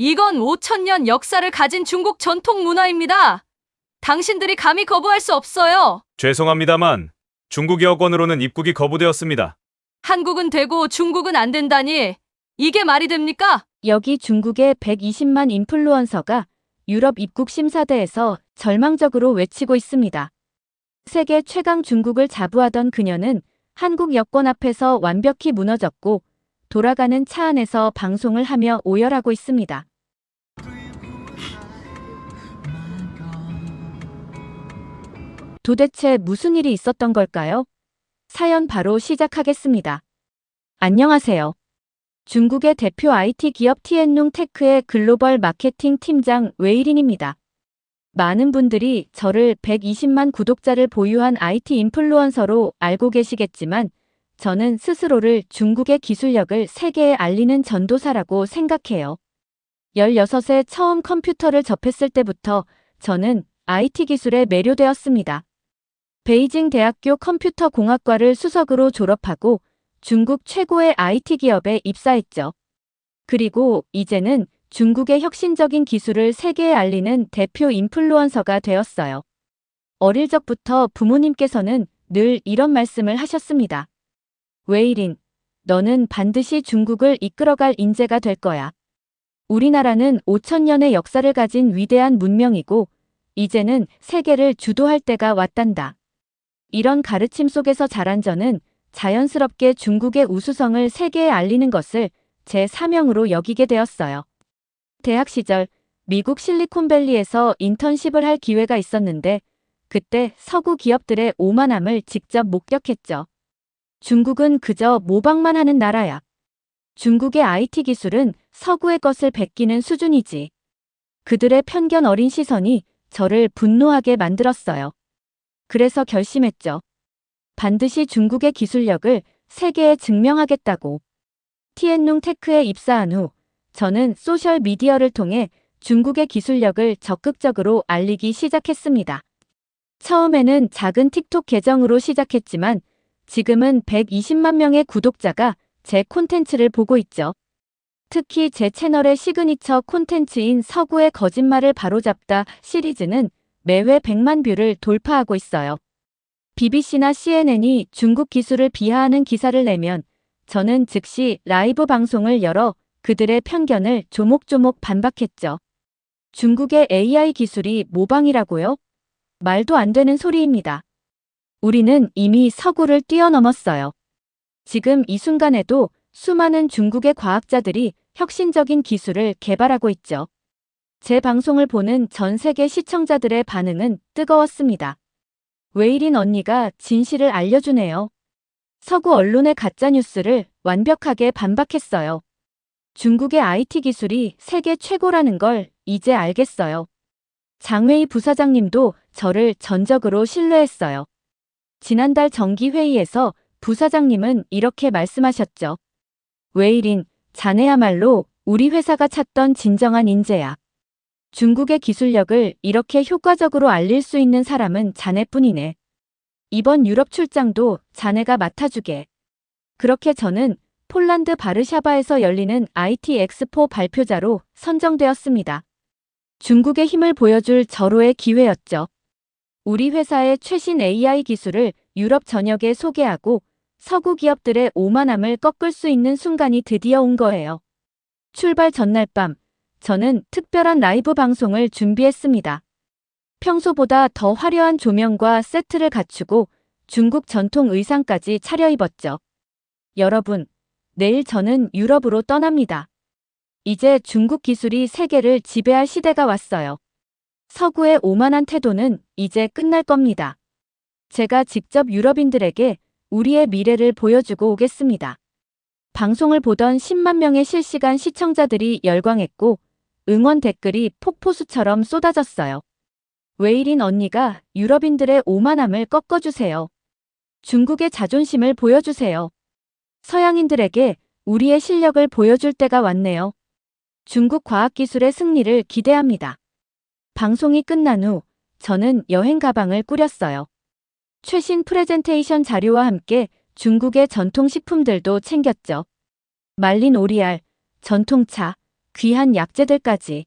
이건 5,000년 역사를 가진 중국 전통 문화입니다. 당신들이 감히 거부할 수 없어요. 죄송합니다만 중국 여권으로는 입국이 거부되었습니다. 한국은 되고 중국은 안 된다니 이게 말이 됩니까? 여기 중국의 120만 인플루언서가 유럽 입국 심사대에서 절망적으로 외치고 있습니다. 세계 최강 중국을 자부하던 그녀는 한국 여권 앞에서 완벽히 무너졌고 돌아가는 차 안에서 방송을 하며 오열하고 있습니다. 도대체 무슨 일이 있었던 걸까요? 사연 바로 시작하겠습니다. 안녕하세요. 중국의 대표 IT 기업 티엔룽 테크의 글로벌 마케팅 팀장 웨이린입니다. 많은 분들이 저를 120만 구독자를 보유한 IT 인플루언서로 알고 계시겠지만 저는 스스로를 중국의 기술력을 세계에 알리는 전도사라고 생각해요. 16세 처음 컴퓨터를 접했을 때부터 저는 IT 기술에 매료되었습니다. 베이징 대학교 컴퓨터공학과를 수석으로 졸업하고 중국 최고의 IT 기업에 입사했죠. 그리고 이제는 중국의 혁신적인 기술을 세계에 알리는 대표 인플루언서가 되었어요. 어릴 적부터 부모님께서는 늘 이런 말씀을 하셨습니다. 웨이린, 너는 반드시 중국을 이끌어갈 인재가 될 거야. 우리나라는 5,000년의 역사를 가진 위대한 문명이고 이제는 세계를 주도할 때가 왔단다. 이런 가르침 속에서 자란 저는 자연스럽게 중국의 우수성을 세계에 알리는 것을 제 사명으로 여기게 되었어요. 대학 시절 미국 실리콘밸리에서 인턴십을 할 기회가 있었는데 그때 서구 기업들의 오만함을 직접 목격했죠. 중국은 그저 모방만 하는 나라야. 중국의 IT 기술은 서구의 것을 베끼는 수준이지. 그들의 편견 어린 시선이 저를 분노하게 만들었어요. 그래서 결심했죠. 반드시 중국의 기술력을 세계에 증명하겠다고. 티엔룽 테크에 입사한 후 저는 소셜 미디어를 통해 중국의 기술력을 적극적으로 알리기 시작했습니다. 처음에는 작은 틱톡 계정으로 시작했지만 지금은 120만 명의 구독자가 제 콘텐츠를 보고 있죠. 특히 제 채널의 시그니처 콘텐츠인 서구의 거짓말을 바로잡다 시리즈는 매회 100만 뷰를 돌파하고 있어요. BBC나 CNN이 중국 기술을 비하하는 기사를 내면 저는 즉시 라이브 방송을 열어 그들의 편견을 조목조목 반박했죠. 중국의 AI 기술이 모방이라고요? 말도 안 되는 소리입니다. 우리는 이미 서구를 뛰어넘었어요. 지금 이 순간에도 수많은 중국의 과학자들이 혁신적인 기술을 개발하고 있죠. 제 방송을 보는 전 세계 시청자들의 반응은 뜨거웠습니다. 웨이린 언니가 진실을 알려주네요. 서구 언론의 가짜뉴스를 완벽하게 반박했어요. 중국의 IT 기술이 세계 최고라는 걸 이제 알겠어요. 장웨이 부사장님도 저를 전적으로 신뢰했어요. 지난달 정기회의에서 부사장님은 이렇게 말씀하셨죠. 웨이린, 자네야말로 우리 회사가 찾던 진정한 인재야. 중국의 기술력을 이렇게 효과적으로 알릴 수 있는 사람은 자네뿐이네. 이번 유럽 출장도 자네가 맡아주게. 그렇게 저는 폴란드 바르샤바에서 열리는 IT 엑스포 발표자로 선정되었습니다. 중국의 힘을 보여줄 절호의 기회였죠. 우리 회사의 최신 AI 기술을 유럽 전역에 소개하고 서구 기업들의 오만함을 꺾을 수 있는 순간이 드디어 온 거예요. 출발 전날 밤, 저는 특별한 라이브 방송을 준비했습니다. 평소보다 더 화려한 조명과 세트를 갖추고 중국 전통 의상까지 차려입었죠. 여러분, 내일 저는 유럽으로 떠납니다. 이제 중국 기술이 세계를 지배할 시대가 왔어요. 서구의 오만한 태도는 이제 끝날 겁니다. 제가 직접 유럽인들에게 우리의 미래를 보여주고 오겠습니다. 방송을 보던 10만 명의 실시간 시청자들이 열광했고 응원 댓글이 폭포수처럼 쏟아졌어요. 웨이린 언니가 유럽인들의 오만함을 꺾어주세요. 중국의 자존심을 보여주세요. 서양인들에게 우리의 실력을 보여줄 때가 왔네요. 중국 과학기술의 승리를 기대합니다. 방송이 끝난 후 저는 여행 가방을 꾸렸어요. 최신 프레젠테이션 자료와 함께 중국의 전통 식품들도 챙겼죠. 말린 오리알, 전통차, 귀한 약재들까지.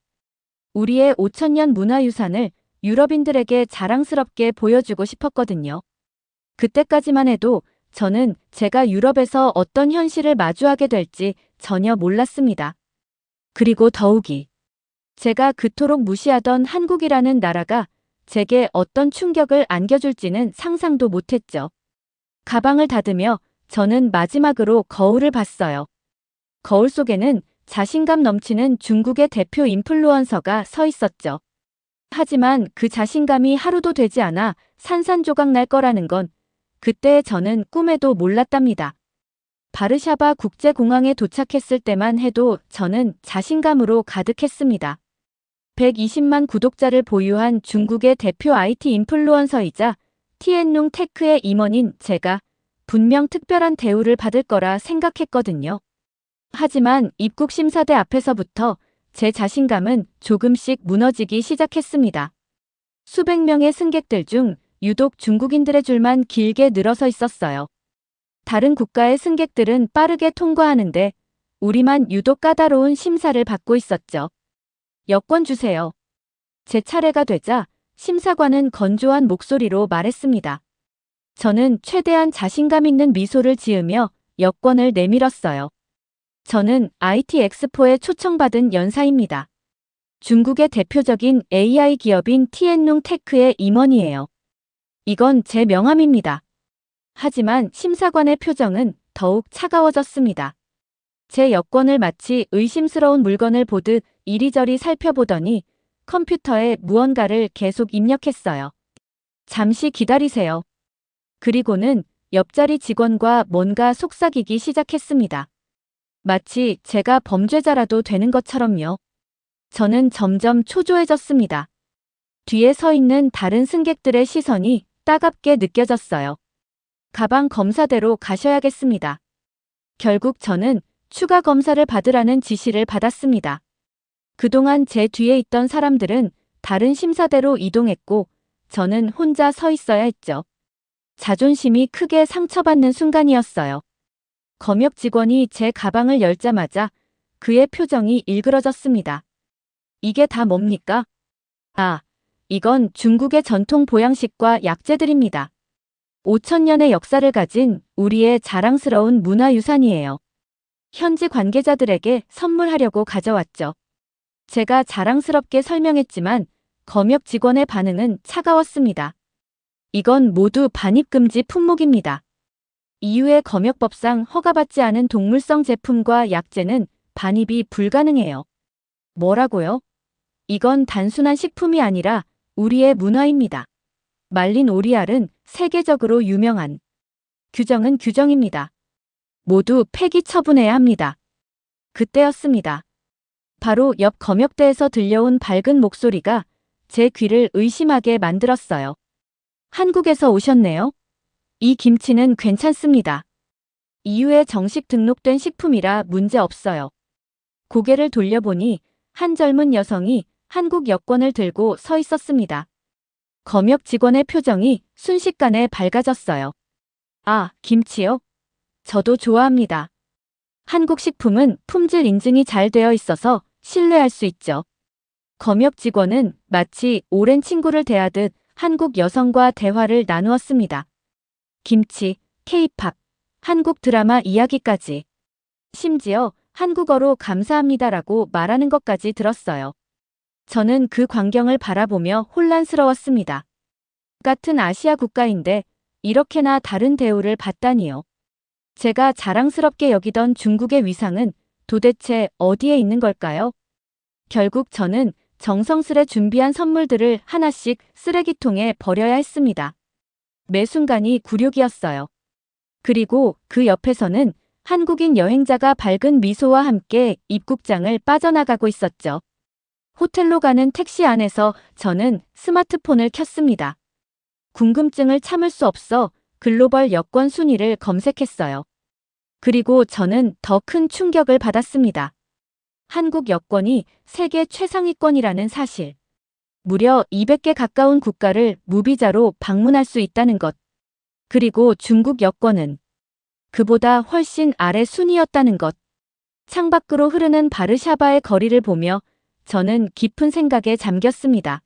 우리의 5천년 문화유산을 유럽인들에게 자랑스럽게 보여주고 싶었거든요. 그때까지만 해도 저는 제가 유럽에서 어떤 현실을 마주하게 될지 전혀 몰랐습니다. 그리고 더욱이 제가 그토록 무시하던 한국이라는 나라가 제게 어떤 충격을 안겨줄지는 상상도 못했죠. 가방을 닫으며 저는 마지막으로 거울을 봤어요. 거울 속에는 자신감 넘치는 중국의 대표 인플루언서가 서 있었죠. 하지만 그 자신감이 하루도 되지 않아 산산조각 날 거라는 건 그때 저는 꿈에도 몰랐답니다. 바르샤바 국제공항에 도착했을 때만 해도 저는 자신감으로 가득했습니다. 120만 구독자를 보유한 중국의 대표 IT 인플루언서이자 티엔룽 테크의 임원인 제가 분명 특별한 대우를 받을 거라 생각했거든요. 하지만 입국 심사대 앞에서부터 제 자신감은 조금씩 무너지기 시작했습니다. 수백 명의 승객들 중 유독 중국인들의 줄만 길게 늘어서 있었어요. 다른 국가의 승객들은 빠르게 통과하는데 우리만 유독 까다로운 심사를 받고 있었죠. 여권 주세요. 제 차례가 되자 심사관은 건조한 목소리로 말했습니다. 저는 최대한 자신감 있는 미소를 지으며 여권을 내밀었어요. 저는 IT 엑스포에 초청받은 연사입니다. 중국의 대표적인 AI 기업인 티엔룽 테크의 임원이에요. 이건 제 명함입니다. 하지만 심사관의 표정은 더욱 차가워졌습니다. 제 여권을 마치 의심스러운 물건을 보듯 이리저리 살펴보더니 컴퓨터에 무언가를 계속 입력했어요. 잠시 기다리세요. 그리고는 옆자리 직원과 뭔가 속삭이기 시작했습니다. 마치 제가 범죄자라도 되는 것처럼요. 저는 점점 초조해졌습니다. 뒤에 서 있는 다른 승객들의 시선이 따갑게 느껴졌어요. 가방 검사대로 가셔야겠습니다. 결국 저는 추가 검사를 받으라는 지시를 받았습니다. 그동안 제 뒤에 있던 사람들은 다른 심사대로 이동했고 저는 혼자 서 있어야 했죠. 자존심이 크게 상처받는 순간이었어요. 검역 직원이 제 가방을 열자마자 그의 표정이 일그러졌습니다. 이게 다 뭡니까? 아, 이건 중국의 전통 보양식과 약재들입니다. 5천년의 역사를 가진 우리의 자랑스러운 문화유산이에요. 현지 관계자들에게 선물하려고 가져왔죠. 제가 자랑스럽게 설명했지만 검역 직원의 반응은 차가웠습니다. 이건 모두 반입금지 품목입니다. EU의 검역법상 허가받지 않은 동물성 제품과 약재는 반입이 불가능해요. 뭐라고요? 이건 단순한 식품이 아니라 우리의 문화입니다. 말린 오리알은 세계적으로 유명한 규정은 규정입니다. 모두 폐기 처분해야 합니다. 그때였습니다. 바로 옆 검역대에서 들려온 밝은 목소리가 제 귀를 의심하게 만들었어요. 한국에서 오셨네요. 이 김치는 괜찮습니다. EU에 정식 등록된 식품이라 문제 없어요. 고개를 돌려보니 한 젊은 여성이 한국 여권을 들고 서 있었습니다. 검역 직원의 표정이 순식간에 밝아졌어요. 아, 김치요? 저도 좋아합니다. 한국 식품은 품질 인증이 잘 되어 있어서 신뢰할 수 있죠. 검역 직원은 마치 오랜 친구를 대하듯 한국 여성과 대화를 나누었습니다. 김치, K-팝, 한국 드라마 이야기까지. 심지어 한국어로 감사합니다라고 말하는 것까지 들었어요. 저는 그 광경을 바라보며 혼란스러웠습니다. 같은 아시아 국가인데 이렇게나 다른 대우를 받다니요. 제가 자랑스럽게 여기던 중국의 위상은 도대체 어디에 있는 걸까요? 결국 저는 정성스레 준비한 선물들을 하나씩 쓰레기통에 버려야 했습니다. 매 순간이 굴욕이었어요. 그리고 그 옆에서는 한국인 여행자가 밝은 미소와 함께 입국장을 빠져나가고 있었죠. 호텔로 가는 택시 안에서 저는 스마트폰을 켰습니다. 궁금증을 참을 수 없어 글로벌 여권 순위를 검색했어요. 그리고 저는 더 큰 충격을 받았습니다. 한국 여권이 세계 최상위권이라는 사실. 무려 200개 가까운 국가를 무비자로 방문할 수 있다는 것. 그리고 중국 여권은 그보다 훨씬 아래 순위였다는 것. 창밖으로 흐르는 바르샤바의 거리를 보며 저는 깊은 생각에 잠겼습니다.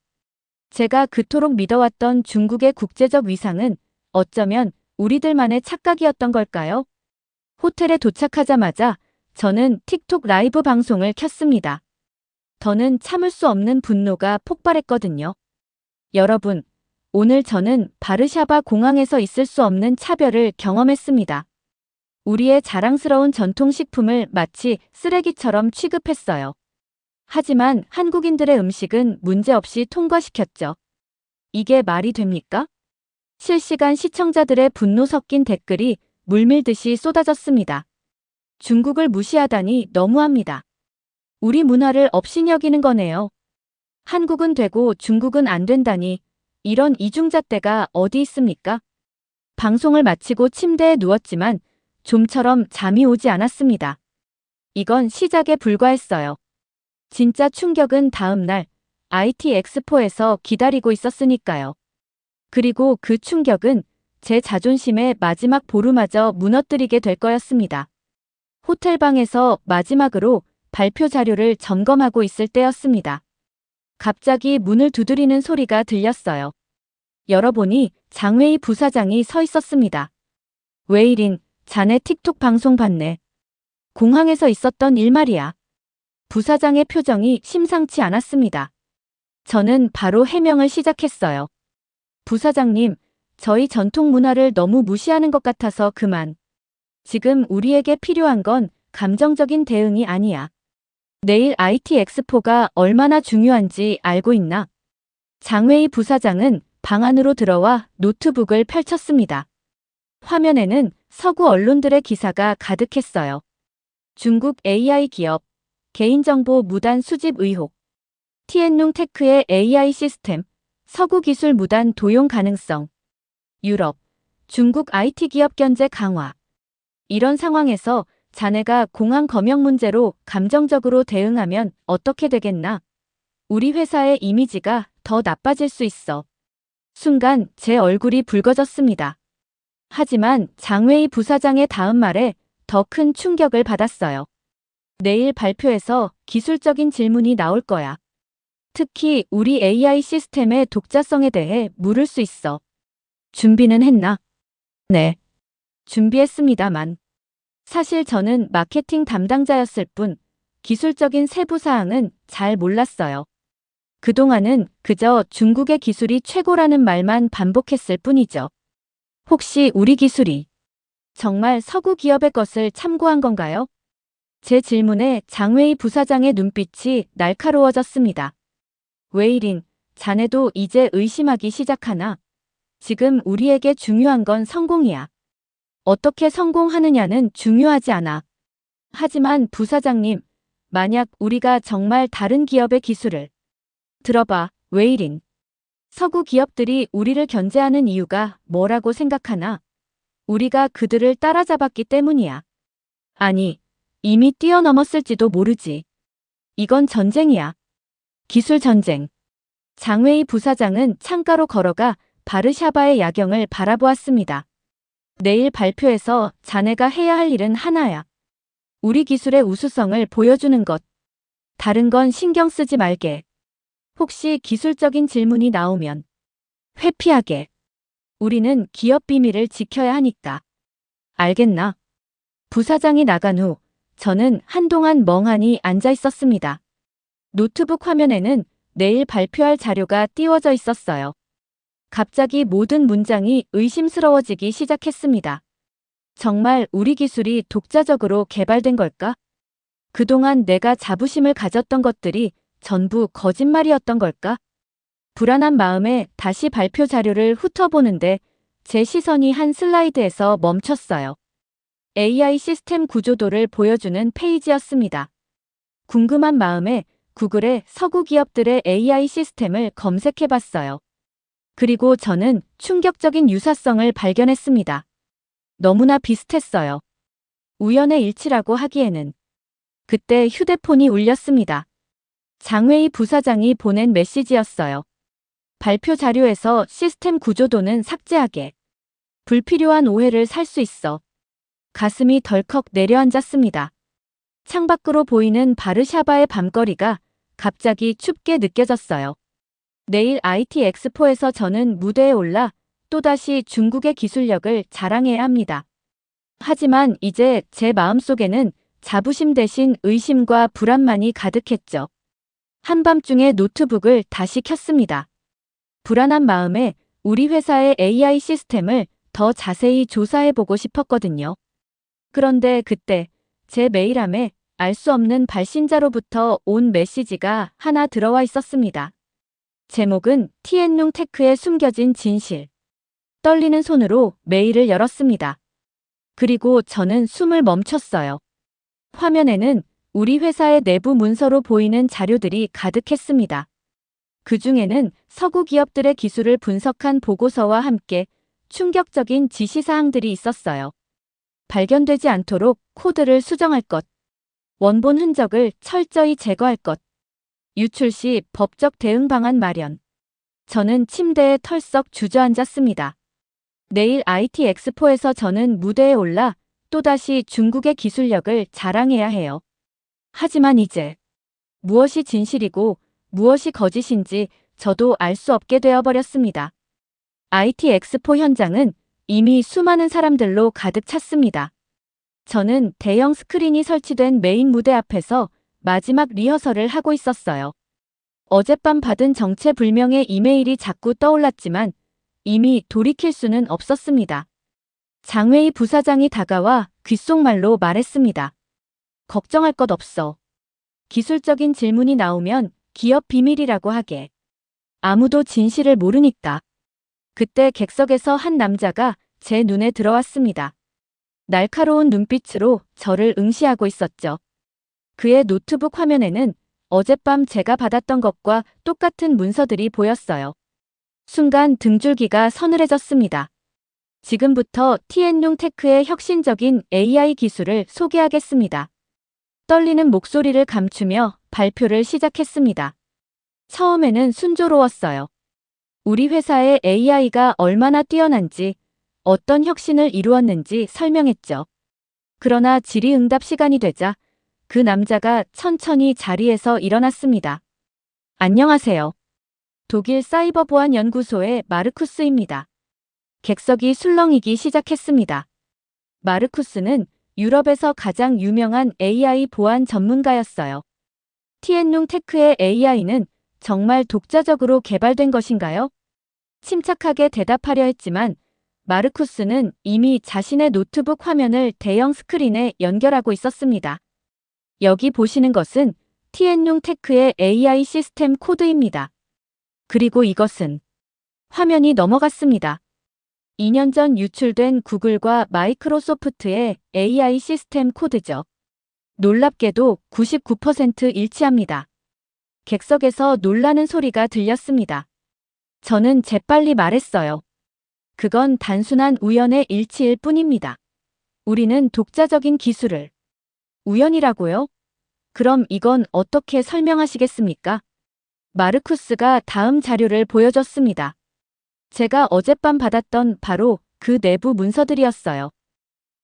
제가 그토록 믿어왔던 중국의 국제적 위상은 어쩌면 우리들만의 착각이었던 걸까요? 호텔에 도착하자마자 저는 틱톡 라이브 방송을 켰습니다. 더는 참을 수 없는 분노가 폭발했거든요. 여러분, 오늘 저는 바르샤바 공항에서 있을 수 없는 차별을 경험했습니다. 우리의 자랑스러운 전통식품을 마치 쓰레기처럼 취급했어요. 하지만 한국인들의 음식은 문제없이 통과시켰죠. 이게 말이 됩니까? 실시간 시청자들의 분노 섞인 댓글이 물밀듯이 쏟아졌습니다. 중국을 무시하다니 너무합니다. 우리 문화를 업신여기는 거네요. 한국은 되고 중국은 안 된다니 이런 이중잣대가 어디 있습니까? 방송을 마치고 침대에 누웠지만 좀처럼 잠이 오지 않았습니다. 이건 시작에 불과했어요. 진짜 충격은 다음 날 IT 엑스포에서 기다리고 있었으니까요. 그리고 그 충격은 제 자존심의 마지막 보루마저 무너뜨리게 될 거였습니다. 호텔방에서 마지막으로 발표 자료를 점검하고 있을 때였습니다. 갑자기 문을 두드리는 소리가 들렸어요. 열어보니 장웨이 부사장이 서 있었습니다. 웨이린, 자네 틱톡 방송 봤네. 공항에서 있었던 일 말이야. 부사장의 표정이 심상치 않았습니다. 저는 바로 해명을 시작했어요. 부사장님, 저희 전통 문화를 너무 무시하는 것 같아서 그만. 지금 우리에게 필요한 건 감정적인 대응이 아니야. 내일 IT 엑스포가 얼마나 중요한지 알고 있나? 장웨이 부사장은 방 안으로 들어와 노트북을 펼쳤습니다. 화면에는 서구 언론들의 기사가 가득했어요. 중국 AI 기업, 개인정보 무단 수집 의혹, 티엔룽 테크의 AI 시스템, 서구 기술 무단 도용 가능성, 유럽, 중국 IT 기업 견제 강화. 이런 상황에서 자네가 공항 검역 문제로 감정적으로 대응하면 어떻게 되겠나? 우리 회사의 이미지가 더 나빠질 수 있어. 순간 제 얼굴이 붉어졌습니다. 하지만 장웨이 부사장의 다음 말에 더 큰 충격을 받았어요. 내일 발표에서 기술적인 질문이 나올 거야. 특히 우리 AI 시스템의 독자성에 대해 물을 수 있어. 준비는 했나? 네. 준비했습니다만. 사실 저는 마케팅 담당자였을 뿐 기술적인 세부 사항은 잘 몰랐어요. 그동안은 그저 중국의 기술이 최고라는 말만 반복했을 뿐이죠. 혹시 우리 기술이 정말 서구 기업의 것을 참고한 건가요? 제 질문에 장웨이 부사장의 눈빛이 날카로워졌습니다. 웨이린, 자네도 이제 의심하기 시작하나? 지금 우리에게 중요한 건 성공이야. 어떻게 성공하느냐는 중요하지 않아. 하지만 부사장님, 만약 우리가 정말 다른 기업의 기술을 들어봐, 웨이린. 서구 기업들이 우리를 견제하는 이유가 뭐라고 생각하나? 우리가 그들을 따라잡았기 때문이야. 아니, 이미 뛰어넘었을지도 모르지. 이건 전쟁이야. 기술 전쟁. 장웨이 부사장은 창가로 걸어가 바르샤바의 야경을 바라보았습니다. 내일 발표에서 자네가 해야 할 일은 하나야. 우리 기술의 우수성을 보여주는 것. 다른 건 신경 쓰지 말게. 혹시 기술적인 질문이 나오면 회피하게. 우리는 기업 비밀을 지켜야 하니까. 알겠나? 부사장이 나간 후 저는 한동안 멍하니 앉아 있었습니다. 노트북 화면에는 내일 발표할 자료가 띄워져 있었어요. 갑자기 모든 문장이 의심스러워지기 시작했습니다. 정말 우리 기술이 독자적으로 개발된 걸까? 그동안 내가 자부심을 가졌던 것들이 전부 거짓말이었던 걸까? 불안한 마음에 다시 발표 자료를 훑어보는데 제 시선이 한 슬라이드에서 멈췄어요. AI 시스템 구조도를 보여주는 페이지였습니다. 궁금한 마음에 구글에 서구 기업들의 AI 시스템을 검색해봤어요. 그리고 저는 충격적인 유사성을 발견했습니다. 너무나 비슷했어요. 우연의 일치라고 하기에는. 그때 휴대폰이 울렸습니다. 장웨이 부사장이 보낸 메시지였어요. 발표 자료에서 시스템 구조도는 삭제하게. 불필요한 오해를 살 수 있어. 가슴이 덜컥 내려앉았습니다. 창밖으로 보이는 바르샤바의 밤거리가 갑자기 춥게 느껴졌어요. 내일 IT 엑스포에서 저는 무대에 올라 또다시 중국의 기술력을 자랑해야 합니다. 하지만 이제 제 마음속에는 자부심 대신 의심과 불안만이 가득했죠. 한밤중에 노트북을 다시 켰습니다. 불안한 마음에 우리 회사의 AI 시스템을 더 자세히 조사해보고 싶었거든요. 그런데 그때 제 메일함에 알 수 없는 발신자로부터 온 메시지가 하나 들어와 있었습니다. 제목은 티엔룽 테크에 숨겨진 진실. 떨리는 손으로 메일을 열었습니다. 그리고 저는 숨을 멈췄어요. 화면에는 우리 회사의 내부 문서로 보이는 자료들이 가득했습니다. 그 중에는 서구 기업들의 기술을 분석한 보고서와 함께 충격적인 지시사항들이 있었어요. 발견되지 않도록 코드를 수정할 것, 원본 흔적을 철저히 제거할 것, 유출 시 법적 대응 방안 마련. 저는 침대에 털썩 주저앉았습니다. 내일 IT 엑스포에서 저는 무대에 올라 또다시 중국의 기술력을 자랑해야 해요. 하지만 이제 무엇이 진실이고 무엇이 거짓인지 저도 알 수 없게 되어버렸습니다. IT 엑스포 현장은 이미 수많은 사람들로 가득 찼습니다. 저는 대형 스크린이 설치된 메인 무대 앞에서 마지막 리허설을 하고 있었어요. 어젯밤 받은 정체불명의 이메일이 자꾸 떠올랐지만 이미 돌이킬 수는 없었습니다. 장웨이 부사장이 다가와 귓속말로 말했습니다. 걱정할 것 없어. 기술적인 질문이 나오면 기업 비밀이라고 하게. 아무도 진실을 모르니까. 그때 객석에서 한 남자가 제 눈에 들어왔습니다. 날카로운 눈빛으로 저를 응시하고 있었죠. 그의 노트북 화면에는 어젯밤 제가 받았던 것과 똑같은 문서들이 보였어요. 순간 등줄기가 서늘해졌습니다. 지금부터 티엔룽 테크의 혁신적인 AI 기술을 소개하겠습니다. 떨리는 목소리를 감추며 발표를 시작했습니다. 처음에는 순조로웠어요. 우리 회사의 AI가 얼마나 뛰어난지, 어떤 혁신을 이루었는지 설명했죠. 그러나 질의응답 시간이 되자 그 남자가 천천히 자리에서 일어났습니다. 안녕하세요. 독일 사이버보안연구소의 마르쿠스입니다. 객석이 술렁이기 시작했습니다. 마르쿠스는 유럽에서 가장 유명한 AI 보안 전문가였어요. 티엔룽 테크의 AI는 정말 독자적으로 개발된 것인가요? 침착하게 대답하려 했지만 마르쿠스는 이미 자신의 노트북 화면을 대형 스크린에 연결하고 있었습니다. 여기 보시는 것은 티엔룽 테크의 AI 시스템 코드입니다. 그리고 이것은 화면이 넘어갔습니다. 2년 전 유출된 구글과 마이크로소프트의 AI 시스템 코드죠. 놀랍게도 99% 일치합니다. 객석에서 놀라는 소리가 들렸습니다. 저는 재빨리 말했어요. 그건 단순한 우연의 일치일 뿐입니다. 우리는 독자적인 기술을. 우연이라고요? 그럼 이건 어떻게 설명하시겠습니까? 마르쿠스가 다음 자료를 보여줬습니다. 제가 어젯밤 받았던 바로 그 내부 문서들이었어요.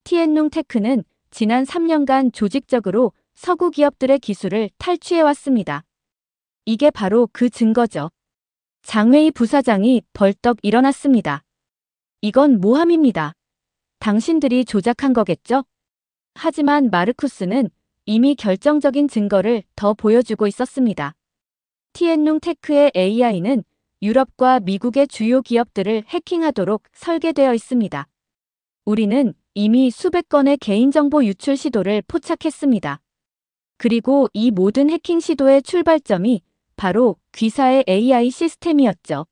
티엔룽 테크는 지난 3년간 조직적으로 서구 기업들의 기술을 탈취해왔습니다. 이게 바로 그 증거죠. 장웨이 부사장이 벌떡 일어났습니다. 이건 모함입니다. 당신들이 조작한 거겠죠? 하지만 마르쿠스는 이미 결정적인 증거를 더 보여주고 있었습니다. 티엔룽 테크의 AI는 유럽과 미국의 주요 기업들을 해킹하도록 설계되어 있습니다. 우리는 이미 수백 건의 개인정보 유출 시도를 포착했습니다. 그리고 이 모든 해킹 시도의 출발점이 바로 귀사의 AI 시스템이었죠.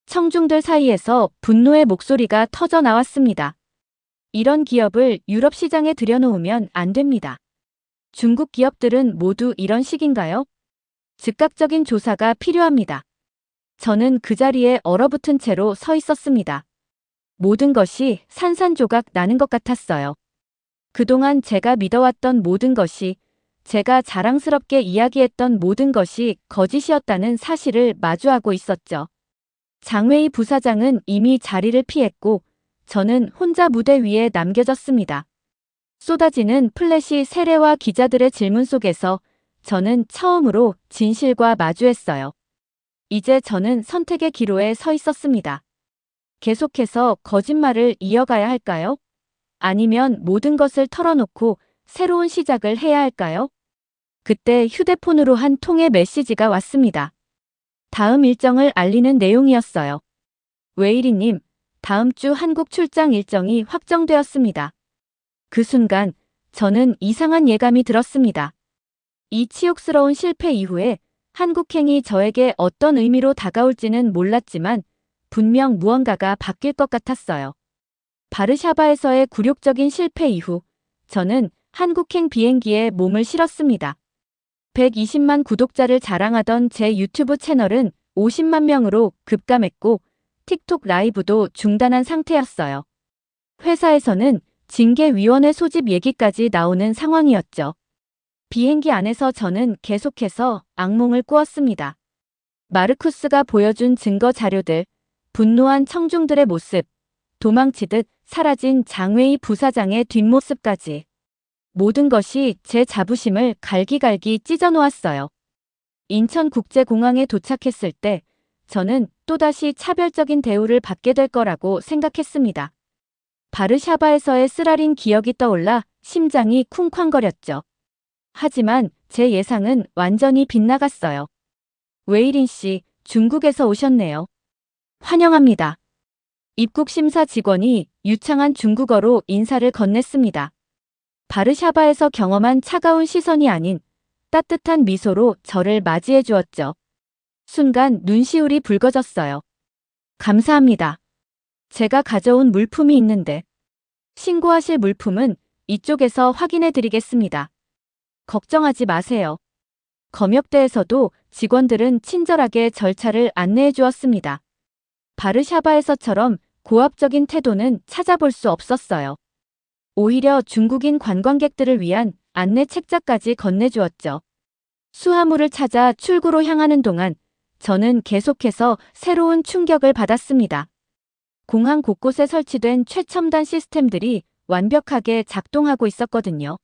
청중들 사이에서 분노의 목소리가 터져 나왔습니다. 이런 기업을 유럽 시장에 들여놓으면 안 됩니다. 중국 기업들은 모두 이런 식인가요? 즉각적인 조사가 필요합니다. 저는 그 자리에 얼어붙은 채로 서 있었습니다. 모든 것이 산산조각 나는 것 같았어요. 그동안 제가 믿어왔던 모든 것이, 제가 자랑스럽게 이야기했던 모든 것이 거짓이었다는 사실을 마주하고 있었죠. 장웨이 부사장은 이미 자리를 피했고 저는 혼자 무대 위에 남겨졌습니다. 쏟아지는 플래시 세례와 기자들의 질문 속에서 저는 처음으로 진실과 마주했어요. 이제 저는 선택의 기로에 서 있었습니다. 계속해서 거짓말을 이어가야 할까요? 아니면 모든 것을 털어놓고 새로운 시작을 해야 할까요? 그때 휴대폰으로 한 통의 메시지가 왔습니다. 다음 일정을 알리는 내용이었어요. 웨이리님, 다음 주 한국 출장 일정이 확정되었습니다. 그 순간 저는 이상한 예감이 들었습니다. 이 치욕스러운 실패 이후에 한국행이 저에게 어떤 의미로 다가올지는 몰랐지만 분명 무언가가 바뀔 것 같았어요. 바르샤바에서의 굴욕적인 실패 이후 저는 한국행 비행기에 몸을 실었습니다. 120만 구독자를 자랑하던 제 유튜브 채널은 50만 명으로 급감했고 틱톡 라이브도 중단한 상태였어요. 회사에서는 징계위원회 소집 얘기까지 나오는 상황이었죠. 비행기 안에서 저는 계속해서 악몽을 꾸었습니다. 마르쿠스가 보여준 증거 자료들, 분노한 청중들의 모습, 도망치듯 사라진 장웨이 부사장의 뒷모습까지. 모든 것이 제 자부심을 갈기갈기 찢어놓았어요. 인천국제공항에 도착했을 때 저는 또다시 차별적인 대우를 받게 될 거라고 생각했습니다. 바르샤바에서의 쓰라린 기억이 떠올라 심장이 쿵쾅거렸죠. 하지만 제 예상은 완전히 빗나갔어요. 웨이린 씨, 중국에서 오셨네요. 환영합니다. 입국 심사 직원이 유창한 중국어로 인사를 건넸습니다. 바르샤바에서 경험한 차가운 시선이 아닌 따뜻한 미소로 저를 맞이해 주었죠. 순간 눈시울이 붉어졌어요. 감사합니다. 제가 가져온 물품이 있는데 신고하실 물품은 이쪽에서 확인해 드리겠습니다. 걱정하지 마세요. 검역대에서도 직원들은 친절하게 절차를 안내해 주었습니다. 바르샤바에서처럼 고압적인 태도는 찾아볼 수 없었어요. 오히려 중국인 관광객들을 위한 안내 책자까지 건네주었죠. 수화물을 찾아 출구로 향하는 동안 저는 계속해서 새로운 충격을 받았습니다. 공항 곳곳에 설치된 최첨단 시스템들이 완벽하게 작동하고 있었거든요.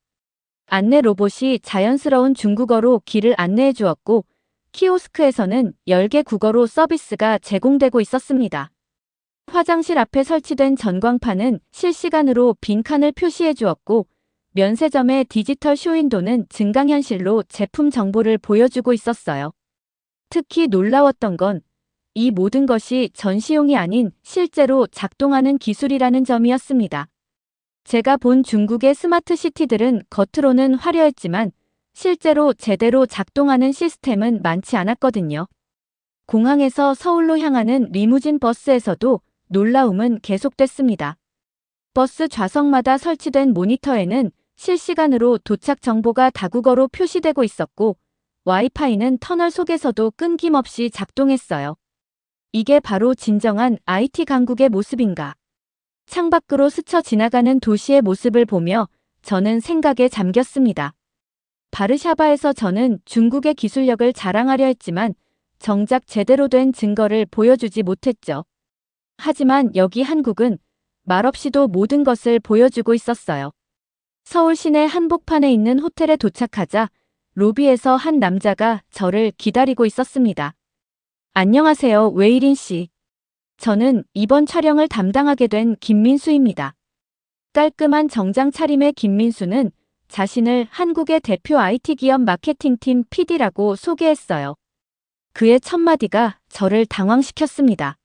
안내 로봇이 자연스러운 중국어로 길을 안내해 주었고 키오스크에서는 열개 국어로 서비스가 제공되고 있었습니다. 화장실 앞에 설치된 전광판은 실시간으로 빈칸을 표시해 주었고 면세점의 디지털 쇼윈도는 증강현실로 제품 정보를 보여주고 있었어요. 특히 놀라웠던 건 이 모든 것이 전시용이 아닌 실제로 작동하는 기술이라는 점이었습니다. 제가 본 중국의 스마트 시티들은 겉으로는 화려했지만 실제로 제대로 작동하는 시스템은 많지 않았거든요. 공항에서 서울로 향하는 리무진 버스에서도 놀라움은 계속됐습니다. 버스 좌석마다 설치된 모니터에는 실시간으로 도착 정보가 다국어로 표시되고 있었고 와이파이는 터널 속에서도 끊김없이 작동했어요. 이게 바로 진정한 IT 강국의 모습인가. 창밖으로 스쳐 지나가는 도시의 모습을 보며 저는 생각에 잠겼습니다. 바르샤바에서 저는 중국의 기술력을 자랑하려 했지만 정작 제대로 된 증거를 보여주지 못했죠. 하지만 여기 한국은 말없이도 모든 것을 보여주고 있었어요. 서울 시내 한복판에 있는 호텔에 도착하자 로비에서 한 남자가 저를 기다리고 있었습니다. 안녕하세요, 웨이린 씨. 저는 이번 촬영을 담당하게 된 김민수입니다. 깔끔한 정장 차림의 김민수는 자신을 한국의 대표 IT 기업 마케팅팀 PD라고 소개했어요. 그의 첫 마디가 저를 당황시켰습니다.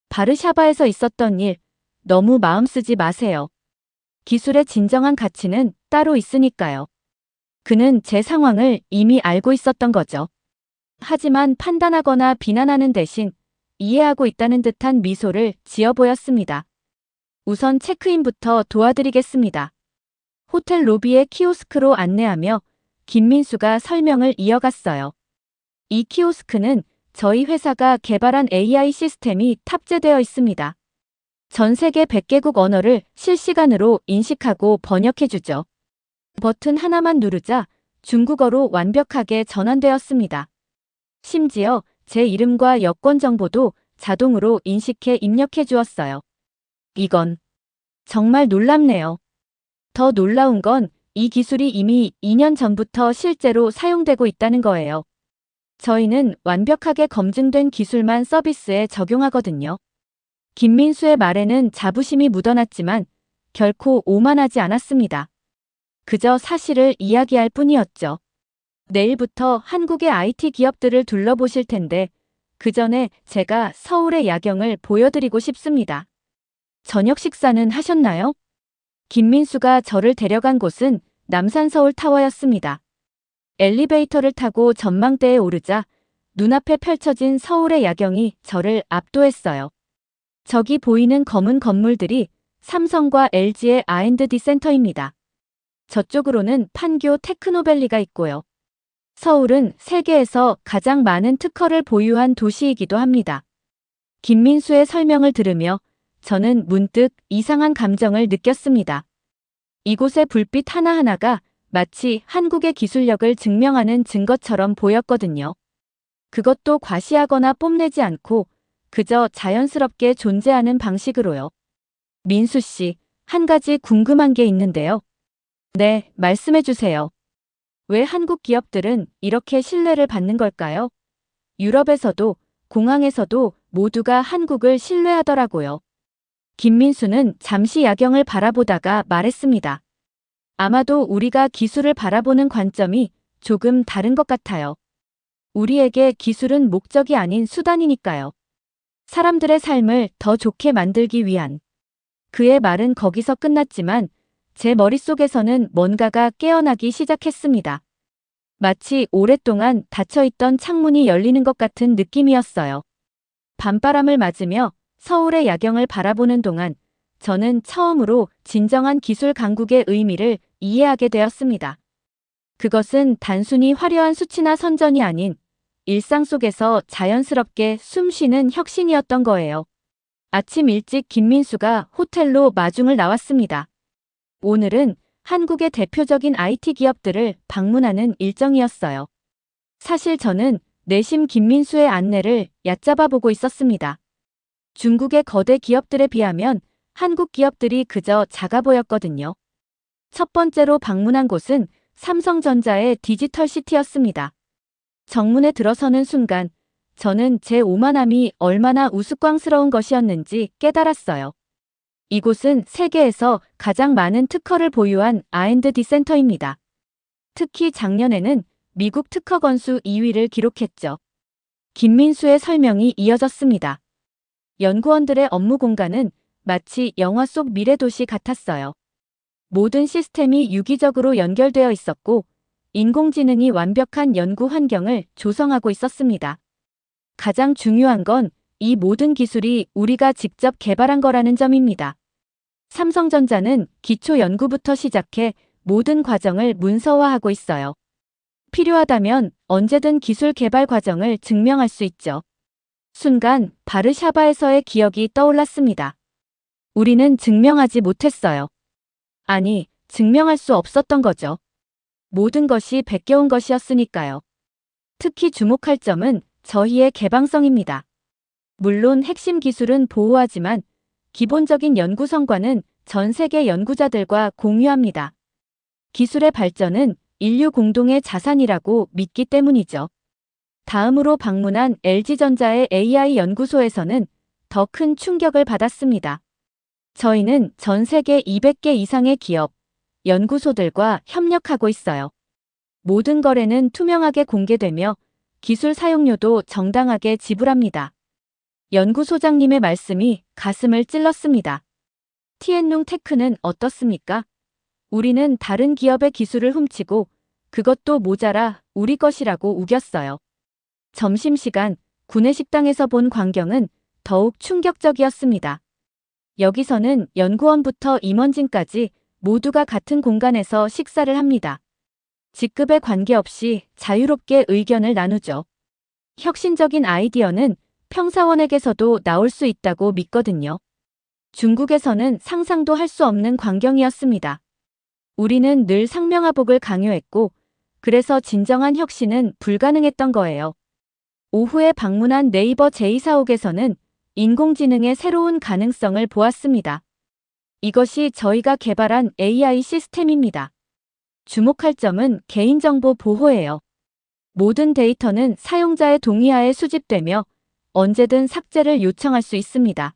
바르샤바에서 있었던 일, 너무 마음 쓰지 마세요. 기술의 진정한 가치는 따로 있으니까요. 그는 제 상황을 이미 알고 있었던 거죠. 하지만 판단하거나 비난하는 대신 이해하고 있다는 듯한 미소를 지어 보였습니다. 우선 체크인부터 도와드리겠습니다. 호텔 로비의 키오스크로 안내하며 김민수가 설명을 이어갔어요. 이 키오스크는 저희 회사가 개발한 AI 시스템이 탑재되어 있습니다. 전 세계 100개국 언어를 실시간으로 인식하고 번역해주죠. 버튼 하나만 누르자 중국어로 완벽하게 전환되었습니다. 심지어 제 이름과 여권 정보도 자동으로 인식해 입력해 주었어요. 이건 정말 놀랍네요. 더 놀라운 건 이 기술이 이미 2년 전부터 실제로 사용되고 있다는 거예요. 저희는 완벽하게 검증된 기술만 서비스에 적용하거든요. 김민수의 말에는 자부심이 묻어났지만 결코 오만하지 않았습니다. 그저 사실을 이야기할 뿐이었죠. 내일부터 한국의 IT 기업들을 둘러보실 텐데 그 전에 제가 서울의 야경을 보여드리고 싶습니다. 저녁 식사는 하셨나요? 김민수가 저를 데려간 곳은 남산서울 타워였습니다. 엘리베이터를 타고 전망대에 오르자 눈앞에 펼쳐진 서울의 야경이 저를 압도했어요. 저기 보이는 검은 건물들이 삼성과 LG의 R&D 센터입니다. 저쪽으로는 판교 테크노밸리가 있고요. 서울은 세계에서 가장 많은 특허를 보유한 도시이기도 합니다. 김민수의 설명을 들으며 저는 문득 이상한 감정을 느꼈습니다. 이곳의 불빛 하나하나가 마치 한국의 기술력을 증명하는 증거처럼 보였거든요. 그것도 과시하거나 뽐내지 않고 그저 자연스럽게 존재하는 방식으로요. 민수 씨, 한 가지 궁금한 게 있는데요. 네, 말씀해 주세요. 왜 한국 기업들은 이렇게 신뢰를 받는 걸까요? 유럽에서도, 공항에서도 모두가 한국을 신뢰하더라고요. 김민수는 잠시 야경을 바라보다가 말했습니다. 아마도 우리가 기술을 바라보는 관점이 조금 다른 것 같아요. 우리에게 기술은 목적이 아닌 수단이니까요. 사람들의 삶을 더 좋게 만들기 위한. 그의 말은 거기서 끝났지만 제 머릿속에서는 뭔가가 깨어나기 시작했습니다. 마치 오랫동안 닫혀있던 창문이 열리는 것 같은 느낌이었어요. 밤바람을 맞으며 서울의 야경을 바라보는 동안 저는 처음으로 진정한 기술 강국의 의미를 이해하게 되었습니다. 그것은 단순히 화려한 수치나 선전이 아닌 일상 속에서 자연스럽게 숨쉬는 혁신이었던 거예요. 아침 일찍 김민수가 호텔로 마중을 나왔습니다. 오늘은 한국의 대표적인 IT 기업들을 방문하는 일정이었어요. 사실 저는 내심 김민수의 안내를 얕잡아 보고 있었습니다. 중국의 거대 기업들에 비하면 한국 기업들이 그저 작아 보였거든요. 첫 번째로 방문한 곳은 삼성전자의 디지털시티였습니다. 정문에 들어서는 순간 저는 제 오만함이 얼마나 우스꽝스러운 것이었는지 깨달았어요. 이곳은 세계에서 가장 많은 특허를 보유한 R&D 센터입니다. 특히 작년에는 미국 특허 건수 2위를 기록했죠. 김민수의 설명이 이어졌습니다. 연구원들의 업무 공간은 마치 영화 속 미래도시 같았어요. 모든 시스템이 유기적으로 연결되어 있었고 인공지능이 완벽한 연구 환경을 조성하고 있었습니다. 가장 중요한 건 이 모든 기술이 우리가 직접 개발한 거라는 점입니다. 삼성전자는 기초 연구부터 시작해 모든 과정을 문서화하고 있어요. 필요하다면 언제든 기술 개발 과정을 증명할 수 있죠. 순간 바르샤바에서의 기억이 떠올랐습니다. 우리는 증명하지 못했어요. 아니, 증명할 수 없었던 거죠. 모든 것이 베껴온 것이었으니까요. 특히 주목할 점은 저희의 개방성입니다. 물론 핵심 기술은 보호하지만 기본적인 연구 성과는 전 세계 연구자들과 공유합니다. 기술의 발전은 인류 공동의 자산이라고 믿기 때문이죠. 다음으로 방문한 LG전자의 AI 연구소에서는 더 큰 충격을 받았습니다. 저희는 전 세계 200개 이상의 기업, 연구소들과 협력하고 있어요. 모든 거래는 투명하게 공개되며 기술 사용료도 정당하게 지불합니다. 연구소장님의 말씀이 가슴을 찔렀습니다. 티엔룽 테크는 어떻습니까? 우리는 다른 기업의 기술을 훔치고 그것도 모자라 우리 것이라고 우겼어요. 점심시간 구내식당에서 본 광경은 더욱 충격적이었습니다. 여기서는 연구원부터 임원진까지 모두가 같은 공간에서 식사를 합니다. 직급에 관계없이 자유롭게 의견을 나누죠. 혁신적인 아이디어는 평사원에게서도 나올 수 있다고 믿거든요. 중국에서는 상상도 할 수 없는 광경이었습니다. 우리는 늘 상명하복을 강요했고 그래서 진정한 혁신은 불가능했던 거예요. 오후에 방문한 네이버 제2사옥에서는 인공지능의 새로운 가능성을 보았습니다. 이것이 저희가 개발한 AI 시스템입니다. 주목할 점은 개인정보 보호예요. 모든 데이터는 사용자의 동의하에 수집되며 언제든 삭제를 요청할 수 있습니다.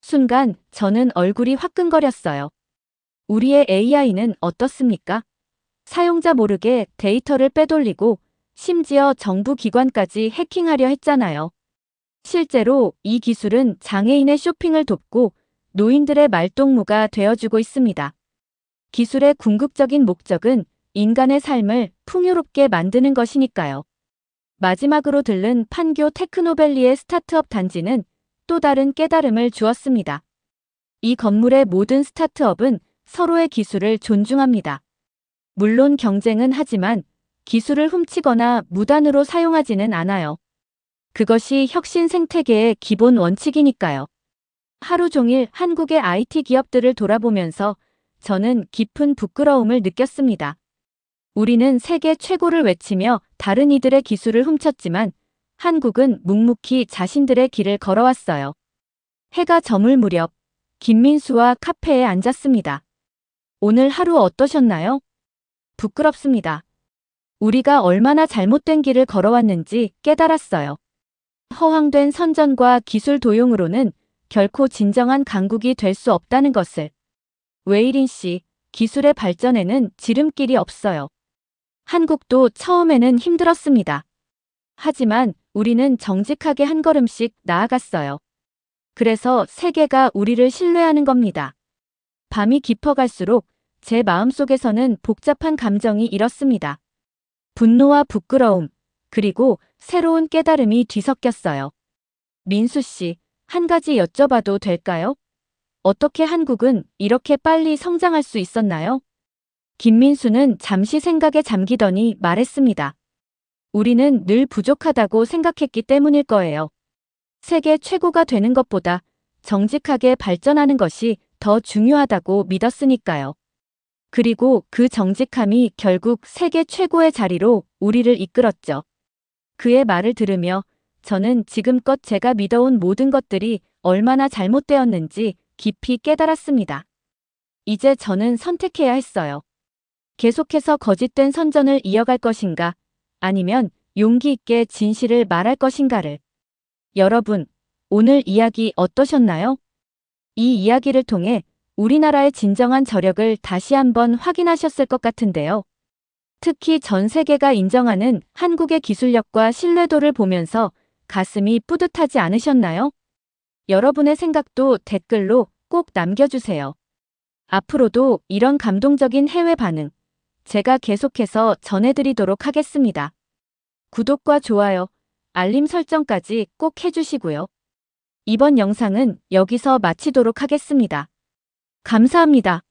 순간 저는 얼굴이 화끈거렸어요. 우리의 AI는 어떻습니까? 사용자 모르게 데이터를 빼돌리고 심지어 정부 기관까지 해킹하려 했잖아요. 실제로 이 기술은 장애인의 쇼핑을 돕고 노인들의 말동무가 되어주고 있습니다. 기술의 궁극적인 목적은 인간의 삶을 풍요롭게 만드는 것이니까요. 마지막으로 들른 판교 테크노밸리의 스타트업 단지는 또 다른 깨달음을 주었습니다. 이 건물의 모든 스타트업은 서로의 기술을 존중합니다. 물론 경쟁은 하지만 기술을 훔치거나 무단으로 사용하지는 않아요. 그것이 혁신 생태계의 기본 원칙이니까요. 하루 종일 한국의 IT 기업들을 돌아보면서 저는 깊은 부끄러움을 느꼈습니다. 우리는 세계 최고를 외치며 다른 이들의 기술을 훔쳤지만 한국은 묵묵히 자신들의 길을 걸어왔어요. 해가 저물 무렵 김민수와 카페에 앉았습니다. 오늘 하루 어떠셨나요? 부끄럽습니다. 우리가 얼마나 잘못된 길을 걸어왔는지 깨달았어요. 허황된 선전과 기술 도용으로는 결코 진정한 강국이 될 수 없다는 것을. 웨이린 씨, 기술의 발전에는 지름길이 없어요. 한국도 처음에는 힘들었습니다. 하지만 우리는 정직하게 한 걸음씩 나아갔어요. 그래서 세계가 우리를 신뢰하는 겁니다. 밤이 깊어갈수록 제 마음속에서는 복잡한 감정이 일었습니다. 분노와 부끄러움, 그리고 새로운 깨달음이 뒤섞였어요. 민수 씨, 한 가지 여쭤봐도 될까요? 어떻게 한국은 이렇게 빨리 성장할 수 있었나요? 김민수는 잠시 생각에 잠기더니 말했습니다. 우리는 늘 부족하다고 생각했기 때문일 거예요. 세계 최고가 되는 것보다 정직하게 발전하는 것이 더 중요하다고 믿었으니까요. 그리고 그 정직함이 결국 세계 최고의 자리로 우리를 이끌었죠. 그의 말을 들으며 저는 지금껏 제가 믿어온 모든 것들이 얼마나 잘못되었는지 깊이 깨달았습니다. 이제 저는 선택해야 했어요. 계속해서 거짓된 선전을 이어갈 것인가, 아니면 용기 있게 진실을 말할 것인가를. 여러분, 오늘 이야기 어떠셨나요? 이 이야기를 통해 우리나라의 진정한 저력을 다시 한번 확인하셨을 것 같은데요. 특히 전 세계가 인정하는 한국의 기술력과 신뢰도를 보면서 가슴이 뿌듯하지 않으셨나요? 여러분의 생각도 댓글로 꼭 남겨주세요. 앞으로도 이런 감동적인 해외 반응, 제가 계속해서 전해드리도록 하겠습니다. 구독과 좋아요, 알림 설정까지 꼭 해주시고요. 이번 영상은 여기서 마치도록 하겠습니다. 감사합니다.